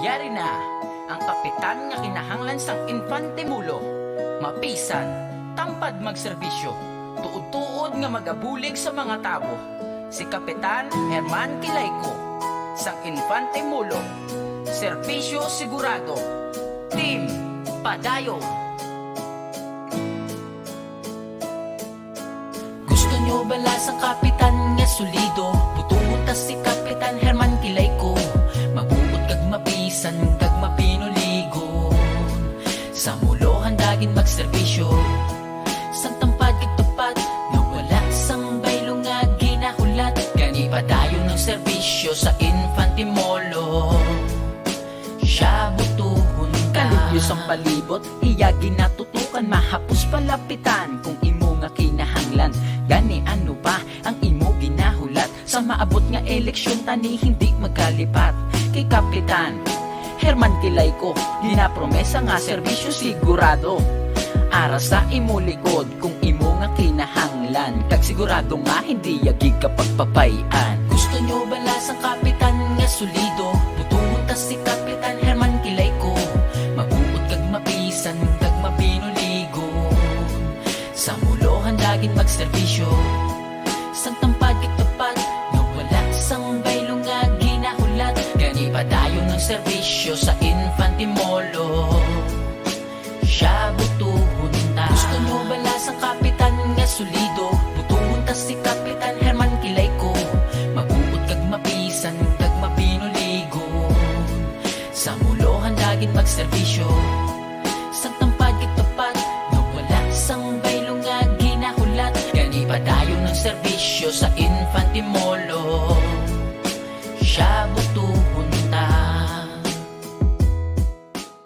Yari na ang kapitan nga kinahanglan sang Infante Mulo. Mapisan, tampad magserbisyo, tuod-tuod nga magabulig sa mga tao. Si Kapitan Herman Kilayko, sang Infante Mulo. Serbisyo sigurado. Team Padayon. Gusto nyo bala sang kapitan nga solido? Butuot ta si Kapitan Herman Kilayko. Mabuot kag mapisan kag mapinuligon. Sa mulo handagin magserbisyo, sang tampad kag tupad nga wala sang baylo nga ginahulat. Gani padayon ng serbisyo sa Infante Molo. Siya butuhon ka. Kalugyos ang palibot, iya ginatutukan. Mahapos palapitan kung imo nga kinahanglan. Gani ano ba ang imo ginahulat? Sa maabot nga eleksyon tani hindi magkalipat. Kay Kapitan Herman Kilayko, ginapromesa nga serbisyo sigurado. Ara sa imo likod kung imo nga kinahanglan. Kag sigurado nga hindi yagig kapag papayan. Gusto nyo bala sang kapitan nga solido? Butuot ta si Kapitan Herman Kilayko. Mabuot kag mapisan kag mapinuligon. Sa mulo handagin magserbisyo, sang tampad kag tupad nga wala sang baylo nga ginahulat. Gani padayon ng serbisyo sa Infante Molo. Siya butuhon ta. Gusto nyo bala sang kapitan nga solido? Butuhon ta si Kapitan Herman Kilayko. Mabuot kag mapisan kag mapinuligon. Sa mulo handagin magserbisyo, sang tampad kag tupad nga wala sang baylo nga ginahulat. Gani padayon ng serbisyo sa Infante Molo.